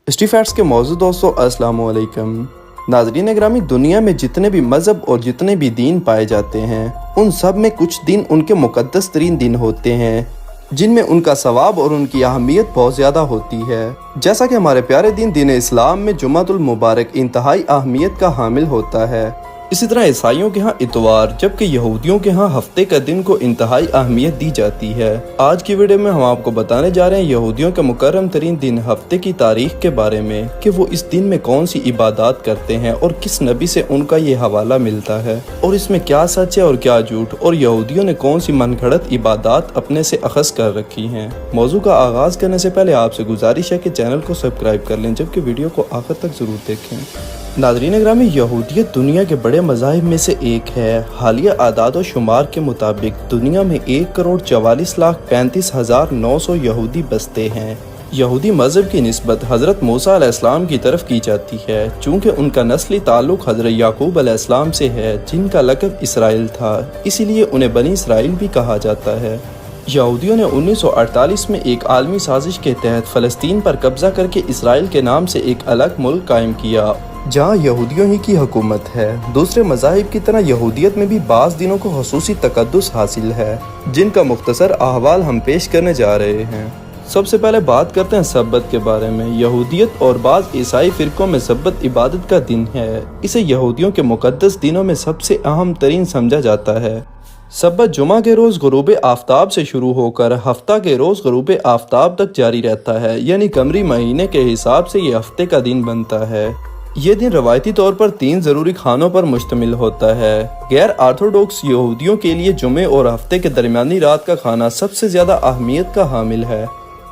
History facts के मौजू दोस्तों अस्सलाम वालेकुम। नाज़रीन ग्रामी, दुनिया में जितने भी मज़हब और जितने भी दीन पाए जाते हैं उन सब में कुछ दिन उनके मुक़द्दस तरीन दिन होते हैं जिनमें उनका सवाब और उनकी अहमियत बहुत ज़्यादा होती है। जैसा कि हमारे प्यारे दीन इस्लाम में जुम्मतुल मुबारक इंतहाई अहमियत का हामिल होता है, इसी तरह ईसाइयों के यहाँ इतवार, जबकि यहूदियों के यहाँ हफ्ते का दिन को इंतहाई अहमियत दी जाती है। आज की वीडियो में हम आपको बताने जा रहे हैं यहूदियों के मुकर्रम तरीन दिन हफ्ते की तारीख के बारे में कि वो इस दिन में कौन सी इबादत करते हैं और किस नबी से उनका ये हवाला मिलता है और इसमें क्या सच है और क्या झूठ, और यहूदियों ने कौन सी मनगढ़ंत इबादत अपने से अखज़ कर रखी हैं। मौजू का आगाज करने से पहले आपसे गुजारिश है कि चैनल को सब्सक्राइब कर लें, जबकि वीडियो को आखिर तक जरूर देखें। नाज़रीन ग्रामी, यहूदियत दुनिया के बड़े मज़ाहिब में से एक है। हालिया आदाद व शुमार के मुताबिक दुनिया में 1,44,35,900 यहूदी बसते हैं। यहूदी मज़हब की निस्बत हज़रत मूसा अलैहिस्सलाम की तरफ की जाती है, चूँकि उनका नस्ली ताल्लुक़ हज़रत याकूब अलैहिस्सलाम से है जिनका लक़ब इसराइल था, इसीलिए उन्हें बनी इसराइल भी कहा जाता है। यहूदियों ने 1948 में एक आलमी साजिश के तहत फ़लस्तीन पर कब्ज़ा करके इसराइल के नाम से एक अलग मुल्क कायम किया जहाँ यहूदियों ही की हुकूमत है। दूसरे मज़ाहिब की तरह यहूदियत में भी बाज़ दिनों को ख़ुसूसी तक़द्दुस हासिल है, जिनका मुख्तसर अहवाल हम पेश करने जा रहे हैं। सबसे पहले बात करते हैं सब्बत के बारे में। यहूदियत और बाज़ ईसाई फ़िरक़ों में सब्बत इबादत का दिन है। इसे यहूदियों के मुक़द्दस दिनों में सबसे अहम तरीन समझा जाता है। सब्बत जुमा के रोज़ ग़ुरूब आफ्ताब से शुरू होकर हफ्ता के रोज़ ग़ुरूब आफ्ताब तक जारी रहता है, यानी कमरी महीने के हिसाब से ये हफ्ते का दिन बनता है। ये दिन रवायती तौर पर 3 ज़रूरी खानों पर मुश्तमिल होता है। गैर आर्थोडॉक्स यहूदियों के लिए जुमे और हफ्ते के दरमियानी रात का खाना सबसे ज़्यादा अहमियत का हामिल है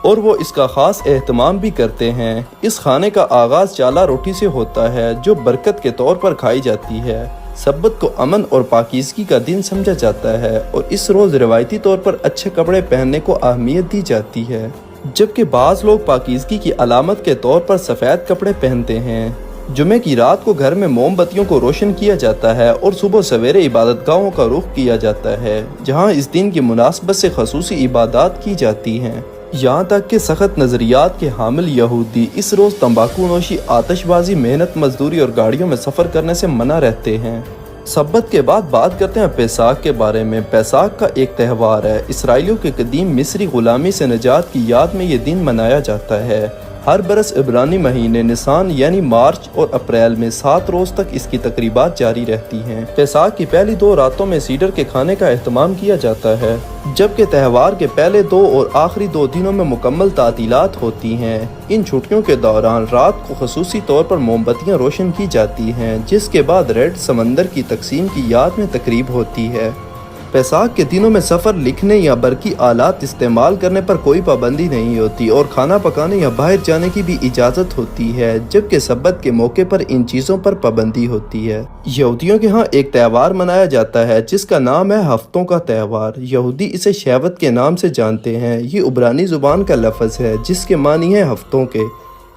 और वो इसका ख़ास एहतमाम भी करते हैं। इस खाने का आगाज़ चाला रोटी से होता है जो बरकत के तौर पर खाई जाती है। सब्बत को अमन और पाकीज़गी का दिन समझा जाता है और इस रोज़ रवायती तौर पर अच्छे कपड़े पहनने को अहमियत दी जाती है, जबकि बाज़ लोग पाकीज़गी की अलामत के तौर पर सफ़ेद कपड़े पहनते हैं। जुमे की रात को घर में मोमबत्तियों को रोशन किया जाता है और सुबह सवेरे इबादतगाहों का रुख किया जाता है, जहां इस दिन की मुनासबत से खसूसी इबादत की जाती हैं। यहाँ तक कि सख्त नज़रियात के हामिल यहूदी इस रोज़ तंबाकू नोशी, आतशबाजी, मेहनत मजदूरी और गाड़ियों में सफ़र करने से मना रहते हैं। सब्बत के बाद बात करते हैं पैसाक के बारे में। पैसाक का एक त्यौहार है। इसराइलियों के कदीम मिस्री ग़ुलामी से निजात की याद में ये दिन मनाया जाता है। हर बरस इब्रानी महीने निसान यानी मार्च और अप्रैल में 7 रोज़ तक इसकी तकरीबात जारी रहती हैं। पैसाक की पहली 2 रातों में सीडर के खाने का एहतमाम किया जाता है, जबकि त्यौहार के पहले 2 और आखिरी 2 दिनों में मुकम्मल तातीलात होती हैं। इन छुट्टियों के दौरान रात को खसूसी तौर पर मोमबत्तियाँ रोशन की जाती हैं, जिसके बाद रेड समंदर की तकसीम की याद में तकरीब होती है। पैसाक के दिनों में सफ़र, लिखने या बरकी आलात इस्तेमाल करने पर कोई पाबंदी नहीं होती और खाना पकाने या बाहर जाने की भी इजाज़त होती है, जबकि सब्बत के मौके पर इन चीज़ों पर पाबंदी होती है। यहूदियों के यहाँ एक त्यौहार मनाया जाता है जिसका नाम है हफ्तों का त्यौहार। यहूदी इसे शैवत के नाम से जानते हैं। ये उब्रानी ज़ुबान का लफ्ज़ है जिसके मानी है हफ्तों के।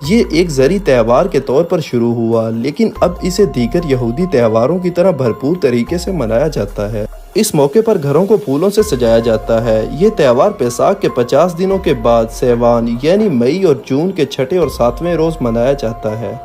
ये एक ज़री त्यौहार के तौर पर शुरू हुआ, लेकिन अब इसे दीगर यहूदी त्योहारों की तरह भरपूर तरीके से मनाया जाता है। इस मौके पर घरों को फूलों से सजाया जाता है। ये त्यौहार पैसाक के 50 दिनों के बाद सेवान यानी मई और जून के 6ठे और 7वें रोज़ मनाया जाता है।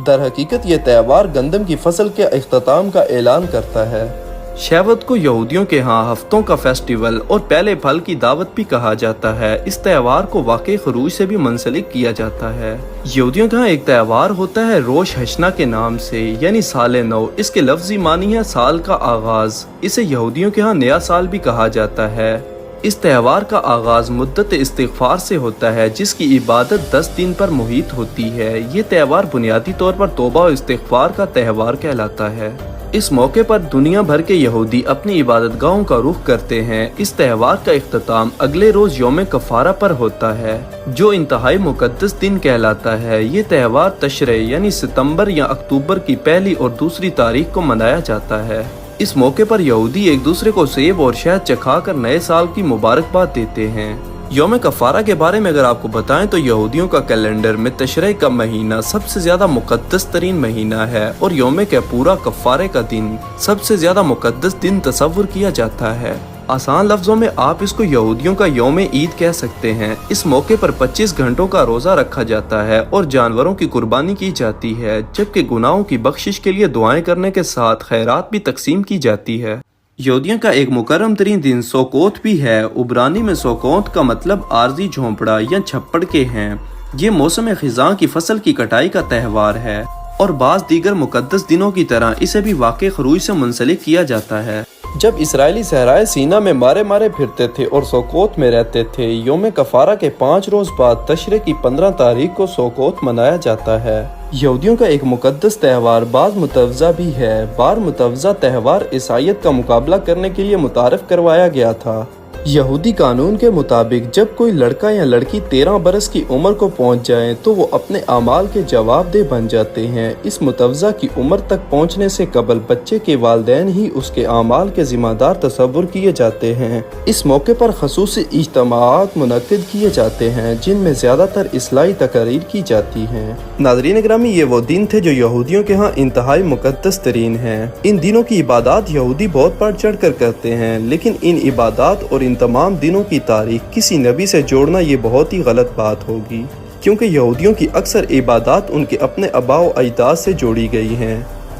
दर हकीकत ये त्यौहार गंदम की फसल के इख्तिताम का ऐलान करता है। शैवत को यहूदियों के यहाँ हफ्तों का फेस्टिवल और पहले फल की दावत भी कहा जाता है। इस त्यौहार को वाक़ई खरूज से भी मुंसलिक किया जाता है। यहूदियों का यहाँ एक त्यौहार होता है रोश हशना के नाम से, यानी साल नौ। इसके लफ्ज़ी मानी है साल का आगाज़। इसे यहूदियों के यहाँ नया साल भी कहा जाता है। इस त्यौहार का आगाज़ मुद्दत इस्तिग़फ़ार से होता है, जिसकी इबादत 10 दिन पर मुहित होती है। ये त्यौहार बुनियादी तौर पर तौबा और इस्तिग़फ़ार का त्यौहार कहलाता है। इस मौके पर दुनिया भर के यहूदी अपनी इबादतगाहों का रुख करते हैं। इस त्यौहार का इख्तिताम अगले रोज़ यौम कफ़ारा पर होता है, जो इंतहाई मुक़द्दस दिन कहलाता है। ये त्यौहार तशरे यानी सितंबर या अक्टूबर की पहली और दूसरी तारीख को मनाया जाता है। इस मौके पर यहूदी एक दूसरे को सेब और शहद चखाकर नए साल की मुबारकबाद देते हैं। यौम कफ़ारा के बारे में अगर आपको बताएं तो यहूदियों का कैलेंडर में तशरीह का महीना सबसे ज़्यादा मुक़द्दस तरीन महीना है और यौम के पूरा कफ़ारे का दिन सबसे ज़्यादा मुक़द्दस दिन तस्वुर किया जाता है। आसान लफ्जों में आप इसको यहूदियों का यौम ईद कह सकते हैं। इस मौके पर 25 घंटों का रोजा रखा जाता है और जानवरों की कुर्बानी की जाती है, जबकि गुनाहों की बख्शिश के लिए दुआएं करने के साथ खैरात भी तकसीम की जाती है। यहूदियों का एक मुकर्रम तरीन दिन सोकोत भी है। उबरानी में सोकोत का मतलब आर्जी झोंपड़ा या छप्पड़ के हैं। ये मौसम खिज़ां की फसल की कटाई का त्यौहार है और बाज़ दीगर मुकद्दस दिनों की तरह इसे भी वाक़े खरूज से मुंसलिक किया जाता है। जब इसराइली सहराए सीना में मारे मारे फिरते थे और सोकोत में रहते थे, यौम कफारा के 5 रोज बाद तशरे की 15 तारीख को सोकोत मनाया जाता है। यहूदियों का एक मुकद्दस त्यौहार बाज़ मुतवज़ा भी है। बार मुतवज़ा त्यौहार ईसाईयत का मुकाबला करने के लिए मुतारफ़ करवाया गया था। यहूदी कानून के मुताबिक जब कोई लड़का या लड़की 13 बरस की उम्र को पहुंच जाए तो वो अपने अमाल के जवाबदेह बन जाते हैं। इस मुतवज़ा की उम्र तक पहुंचने से कबल बच्चे के वालिदैन ही उसके अमाल के जिम्मेदार तस्वुर किए जाते हैं। इस मौके पर ख़ुसूसी इज्तिमाआत मुनक्किद किए जाते हैं जिनमें ज़्यादातर इस्लाही तकारीर की जाती हैं। नाज़रीन ग्रामी, ये वो दिन थे जो यहूदियों के यहाँ इंतहाई मुकद्दस तरीन हैं। इन दिनों की इबादत यहूदी बहुत बढ़ चढ़ कर करते हैं, लेकिन इन इबादत और तमाम दिनों की तारीख किसी नबी से जोड़ना ये बहुत ही गलत बात होगी, क्योंकि यहूदियों की अक्सर इबादत उनके अपने आबाओ अजदाद से जोड़ी गई हैं।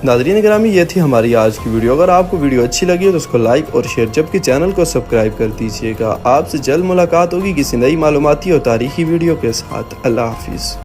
नाज़रीन ग्रामी, ये थी हमारी आज की वीडियो। अगर आपको वीडियो अच्छी लगी तो उसको लाइक और शेयर, जबकि चैनल को सब्सक्राइब कर दीजिएगा। आपसे जल्द मुलाकात होगी किसी नई मालूमाती और तारीखी वीडियो के साथ। अल्लाह हाफिज़।